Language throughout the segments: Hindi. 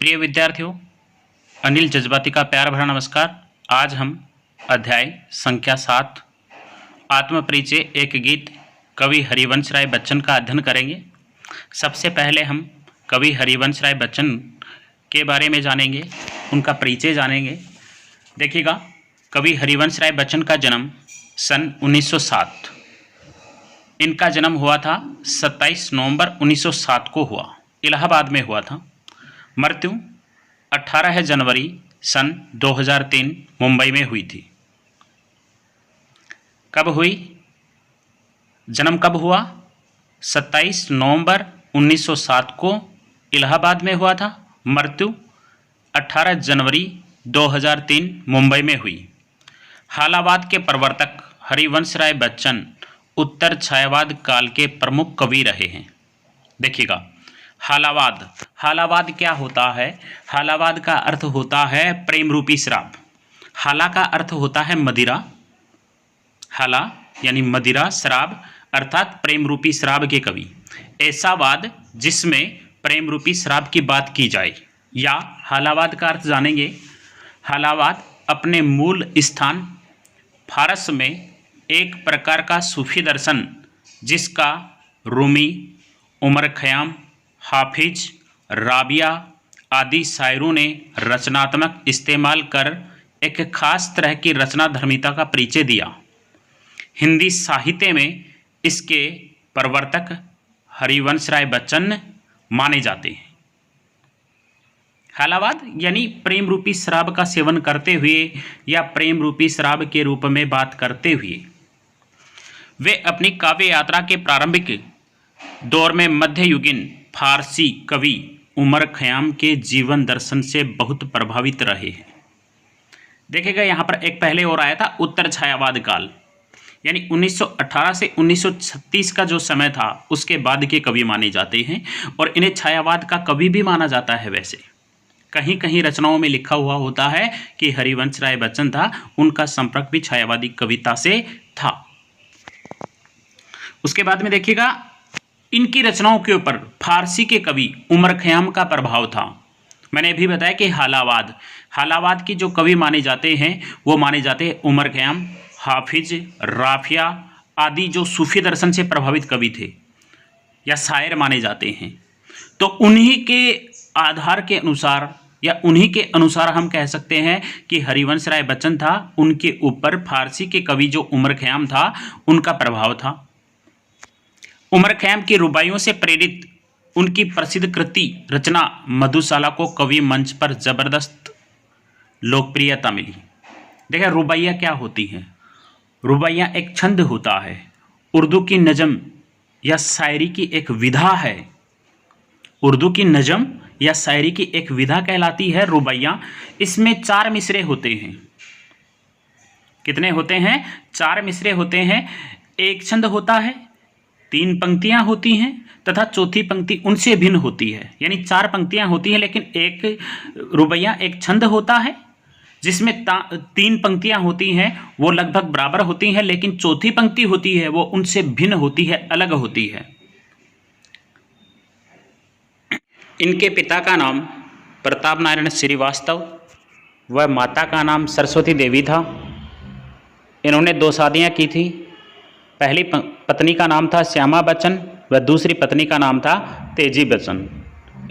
प्रिय विद्यार्थियों, अनिल जज्बाती का प्यार भरा नमस्कार। आज हम अध्याय संख्या 7 आत्मपरिचय एक गीत कवि हरिवंश राय बच्चन का अध्ययन करेंगे। सबसे पहले हम कवि हरिवंश राय बच्चन के बारे में जानेंगे, उनका परिचय जानेंगे। देखिएगा, कवि हरिवंश राय बच्चन का जन्म सन 1907, इनका जन्म हुआ था 27 नवंबर 1907 को हुआ, इलाहाबाद में हुआ था। मृत्यु 18 जनवरी सन 2003 मुंबई में हुई थी। कब हुई? जन्म कब हुआ? 27 नवंबर 1907 को इलाहाबाद में हुआ था। मृत्यु 18 जनवरी 2003 मुंबई में हुई। हालावाद के प्रवर्तक हरिवंश राय बच्चन उत्तर छायावाद काल के प्रमुख कवि रहे हैं। देखिएगा, हालावाद क्या होता है? हालावाद का अर्थ होता है प्रेम रूपी शराब। हाला का अर्थ होता है मदिरा। हाला यानी मदिरा, शराब अर्थात प्रेम रूपी शराब के कवि। ऐसा वाद जिसमें प्रेम रूपी शराब की बात की जाए, या हालावाद का अर्थ जानेंगे। हालावाद अपने मूल स्थान फारस में एक प्रकार का सूफी दर्शन जिसका रूमी, उमर खयाम, हाफिज, राबिया आदि शायरों ने रचनात्मक इस्तेमाल कर एक खास तरह की रचना धर्मिता का परिचय दिया। हिंदी साहित्य में इसके प्रवर्तक हरिवंश राय बच्चन माने जाते हैं। हालावाद यानी प्रेम रूपी शराब का सेवन करते हुए या प्रेम रूपी शराब के रूप में बात करते हुए वे अपनी काव्य यात्रा के प्रारंभिक दौर में मध्ययुगीन फारसी कवि उमर खयाम के जीवन दर्शन से बहुत प्रभावित रहे हैं। देखिएगा, यहाँ पर एक पहले और आया था उत्तर छायावाद काल, यानी 1918 से 1936 का जो समय था उसके बाद के कवि माने जाते हैं और इन्हें छायावाद का कवि भी माना जाता है। वैसे कहीं कहीं रचनाओं में लिखा हुआ होता है कि हरिवंश राय बच्चन था, उनका संपर्क भी छायावादी कविता से था। उसके बाद में देखिएगा, इनकी रचनाओं के ऊपर फारसी के कवि उमर खयाम का प्रभाव था। मैंने अभी बताया कि हालावाद के जो कवि माने जाते हैं वो माने जाते हैं उमर खयाम, हाफिज, राफिया आदि जो सूफी दर्शन से प्रभावित कवि थे या शायर माने जाते हैं। तो उन्हीं के आधार के अनुसार या उन्हीं के अनुसार हम कह सकते हैं कि हरिवंश राय बच्चन था, उनके ऊपर फारसी के कवि जो उमर खयाम था उनका प्रभाव था। उमर खयाम की रुबाइयों से प्रेरित उनकी प्रसिद्ध कृति रचना मधुशाला को कवि मंच पर जबरदस्त लोकप्रियता मिली। देखिए, रुबाइया क्या होती हैं? रुबाइया एक छंद होता है, उर्दू की नज़म या शायरी की एक विधा है। उर्दू की नज़म या शायरी की एक विधा कहलाती है रुबाइया। इसमें 4 मिसरे होते हैं। कितने होते हैं? 4 मिसरे होते हैं। एक छंद होता है, 3 पंक्तियां होती हैं तथा चौथी पंक्ति उनसे भिन्न होती है। यानी 4 पंक्तियां होती हैं, लेकिन एक रुबाइया एक छंद होता है जिसमें 3 पंक्तियां होती हैं, वो लगभग बराबर होती हैं, लेकिन चौथी पंक्ति होती है वो उनसे भिन्न होती है, अलग होती है। इनके पिता का नाम प्रताप नारायण श्रीवास्तव व माता का नाम सरस्वती देवी था। इन्होंने 2 शादियां की थी। पहली पत्नी का नाम था श्यामा बच्चन व दूसरी पत्नी का नाम था तेजी बच्चन।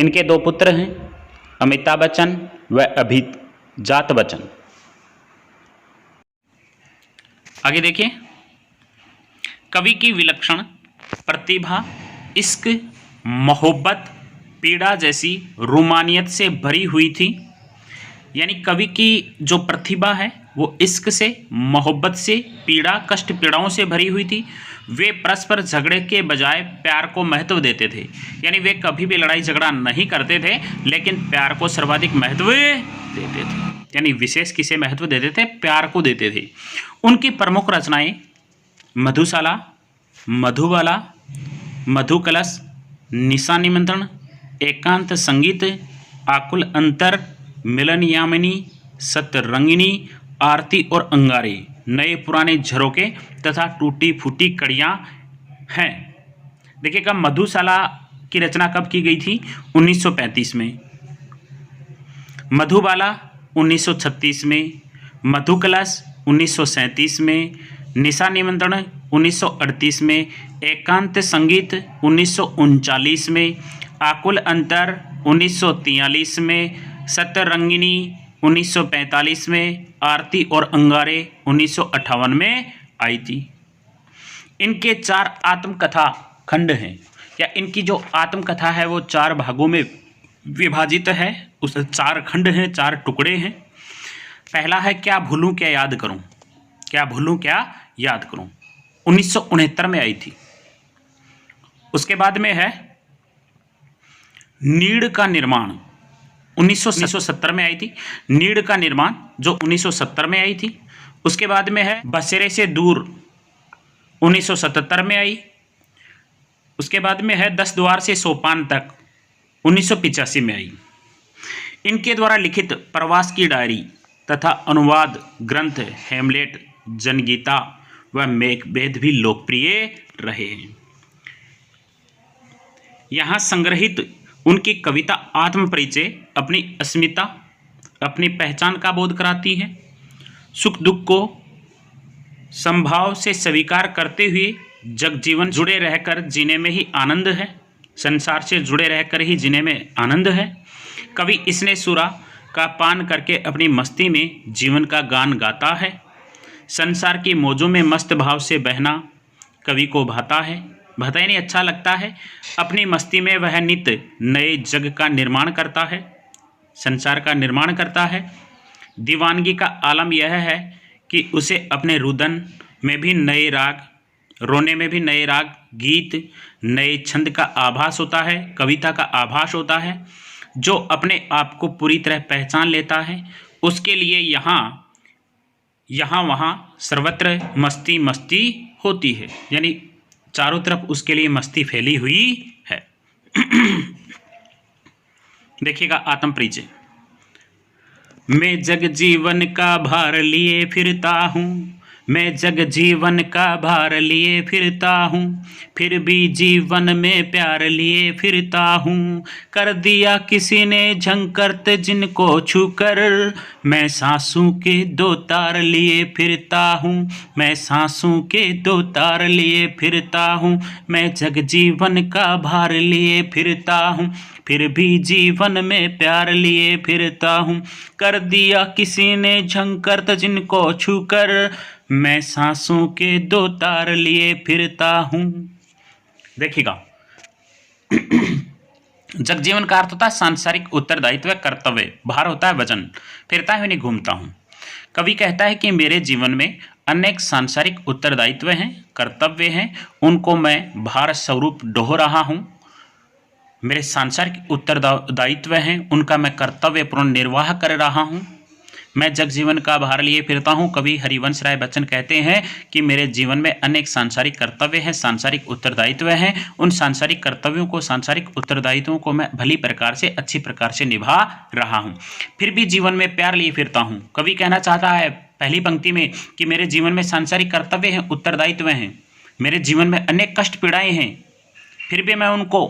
इनके 2 पुत्र हैं, अमिताभ बच्चन व अभिजात बच्चन। आगे देखिए, कवि की विलक्षण प्रतिभा इश्क, मोहब्बत, पीड़ा जैसी रूमानियत से भरी हुई थी। यानी कवि की जो प्रतिभा है वो इश्क से, मोहब्बत से, पीड़ा, कष्ट पीड़ाओं से भरी हुई थी। वे परस्पर झगड़े के बजाय प्यार को महत्व देते थे। यानी वे कभी भी लड़ाई झगड़ा नहीं करते थे, लेकिन प्यार को सर्वाधिक महत्व देते थे। यानी विशेष किसे महत्व देते थे? प्यार को देते थे। उनकी प्रमुख रचनाएं मधुशाला, मधुबाला, मधुकलश, निशा निमंत्रण, एकांत संगीत, आकुल अंतर, मिलन यामिनी, सतरंगिनी, आरती और अंगारे, नए पुराने झरोके तथा टूटी फूटी कड़ियाँ हैं। देखिएगा, मधुशाला की रचना कब की गई थी? 1935 में। मधुबाला 1936 में, मधु कलश 1937 में, निशा निमंत्रण 1938 में, एकांत संगीत 1939 में, आकुल अंतर 1943 में, सतरंगिनी 1945 में, आरती और अंगारे 1958 में आई थी। इनके 4 आत्मकथा खंड हैं, या इनकी जो आत्मकथा है वो 4 भागों में विभाजित है। उस 4 खंड हैं, 4 टुकड़े हैं। पहला है क्या भूलूं क्या याद करूं, क्या भूलूं क्या याद करूं, 1969 में आई थी। उसके बाद में है नीड़ का निर्माण, 1970 में आई थी। नीड़ का निर्माण जो 1970 में आई थी। उसके बाद में है बसेरे से दूर, 1977 में आई। उसके बाद में है 10 द्वार से सोपान तक, 1985 में आई। इनके द्वारा लिखित प्रवास की डायरी तथा अनुवाद ग्रंथ हेमलेट, जनगीता व मेघभेद भी लोकप्रिय रहे हैं। यहाँ संग्रहित उनकी कविता आत्मपरिचय, अपनी अस्मिता, अपनी पहचान का बोध कराती है। सुख दुख को संभाव से स्वीकार करते हुए जगजीवन जुड़े रहकर जीने में ही आनंद है, संसार से जुड़े रहकर ही जीने में आनंद है। कवि इसने सुरा का पान करके अपनी मस्ती में जीवन का गान गाता है। संसार की मौजों में मस्त भाव से बहना कवि को भाता है, भाता यानी अच्छा लगता है। अपनी मस्ती में वह नित्य नए जग का निर्माण करता है, संसार का निर्माण करता है। दीवानगी का आलम यह है कि उसे अपने रुदन में भी नए राग, रोने में भी नए राग, गीत, नए छंद का आभास होता है, कविता का आभास होता है। जो अपने आप को पूरी तरह पहचान लेता है उसके लिए यहाँ वहाँ सर्वत्र मस्ती मस्ती होती है, यानी चारों तरफ उसके लिए मस्ती फैली हुई है। देखिएगा आत्म परिचय। मैं जग जीवन का भार लिए फिरता हूँ, मैं जग जीवन का भार लिए फिरता हूँ, फिर भी जीवन में प्यार लिए फिरता हूँ। कर दिया किसी ने झंकरत जिनको छूकर, मैं सांसों के 2 तार लिए फिरता हूँ, मैं सांसों के 2 तार लिए फिरता हूँ। मैं जग जीवन का भार लिए फिरता हूँ, फिर भी जीवन में प्यार लिए फिरता हूँ। कर दिया किसी ने झंकरत जिनको छूकर, मैं सांसों के 2 तार लिए फिरता हूँ। देखिएगा जगजीवन का अर्थ होता है सांसारिक उत्तरदायित्व, कर्तव्य, भार होता है वजन, फिरता है नहीं घूमता हूँ। कवि कहता है कि मेरे जीवन में अनेक सांसारिक उत्तरदायित्व हैं, कर्तव्य हैं, उनको मैं भार स्वरूप ढो रहा हूँ। मेरे सांसारिक उत्तरदायित्व हैं, उनका मैं कर्तव्यपूर्ण निर्वाह कर रहा हूँ। मैं जगजीवन का भार लिए फिरता हूँ। कवि हरिवंश राय बच्चन कहते हैं कि मेरे जीवन में अनेक सांसारिक कर्तव्य हैं, सांसारिक उत्तरदायित्व हैं। उन सांसारिक कर्तव्यों को, सांसारिक उत्तरदायित्वों को मैं भली प्रकार से, अच्छी प्रकार से निभा रहा हूँ। फिर भी जीवन में प्यार लिए फिरता हूँ। कवि कहना चाहता है पहली पंक्ति में कि मेरे जीवन में सांसारिक कर्तव्य हैं, उत्तरदायित्व हैं, मेरे जीवन में अनेक कष्ट पीड़ाएँ हैं, फिर भी मैं उनको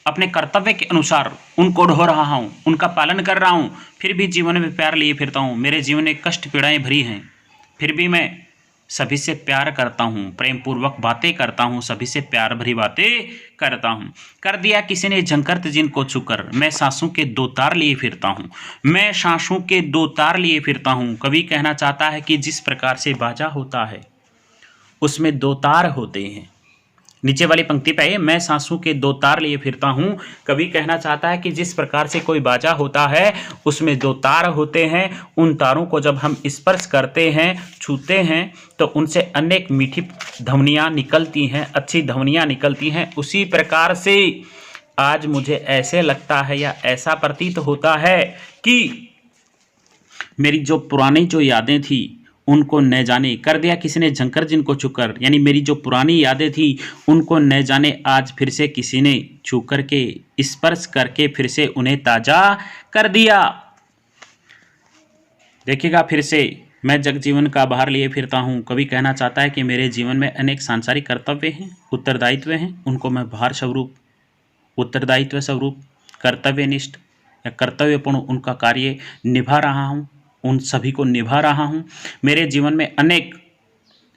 अपने कर्तव्य के अनुसार उनको ढो रहा हूँ, उनका पालन कर रहा हूँ। फिर भी जीवन में प्यार लिए फिरता हूँ। मेरे जीवन में कष्ट पीड़ाएँ भरी हैं, फिर भी मैं सभी से प्यार करता हूँ, प्रेम पूर्वक बातें करता हूँ, सभी से प्यार भरी बातें करता हूँ। कर दिया किसी ने झंकरत जिनको छूकर, मैं सांसों के 2 तार लिए फिरता हूँ, मैं सांसों के 2 तार लिए फिरता हूँ। कवि कहना चाहता है कि जिस प्रकार से बाजा होता है उसमें 2 तार होते हैं। नीचे वाली पंक्ति पे है मैं सांसों के 2 तार लिए फिरता हूँ। कवि कहना चाहता है कि जिस प्रकार से कोई बाजा होता है उसमें 2 तार होते हैं। उन तारों को जब हम स्पर्श करते हैं, छूते हैं, तो उनसे अनेक मीठी ध्वनियाँ निकलती हैं, अच्छी ध्वनियाँ निकलती हैं। उसी प्रकार से आज मुझे ऐसे लगता है या ऐसा प्रतीत होता है कि मेरी जो पुरानी जो यादें थी उनको न जाने कर दिया किसी ने झंकर जिनको छूकर, यानी मेरी जो पुरानी यादें थी उनको न जाने आज फिर से किसी ने छू कर के, स्पर्श करके फिर से उन्हें ताज़ा कर दिया। देखिएगा फिर से मैं जगजीवन का भार लिए फिरता हूँ। कवि कहना चाहता है कि मेरे जीवन में अनेक सांसारिक कर्तव्य हैं, उत्तरदायित्व हैं, उनको मैं भार स्वरूप, उत्तरदायित्व स्वरूप, कर्तव्यनिष्ठ या कर्तव्यपूर्ण उनका कार्य निभा रहा हूँ, उन सभी को निभा रहा हूँ। मेरे जीवन में अनेक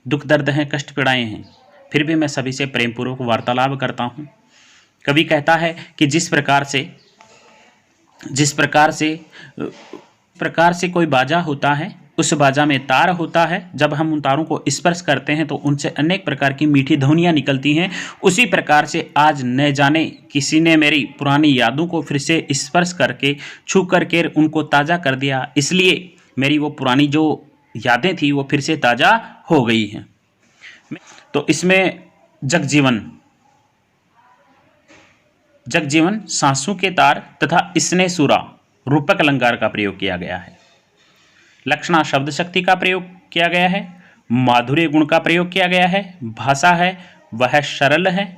दुख दर्द हैं, कष्ट पीड़ाएँ हैं, फिर भी मैं सभी से प्रेमपूर्वक वार्तालाप करता हूँ। कवि कहता है कि जिस प्रकार से कोई बाजा होता है, उस बाजा में तार होता है, जब हम उन तारों को स्पर्श करते हैं तो उनसे अनेक प्रकार की मीठी ध्वनियाँ निकलती हैं। उसी प्रकार से आज न जाने किसी ने मेरी पुरानी यादों को फिर से स्पर्श करके, छू करके उनको ताज़ा कर दिया, इसलिए मेरी वो पुरानी जो यादें थी वो फिर से ताज़ा हो गई हैं। तो इसमें जगजीवन, सांसों के तार तथा स्नेह सुरा रूपक अलंकार का प्रयोग किया गया है। लक्षणा शब्द शक्ति का प्रयोग किया गया है। माधुर्य गुण का प्रयोग किया गया है। भाषा है वह सरल है,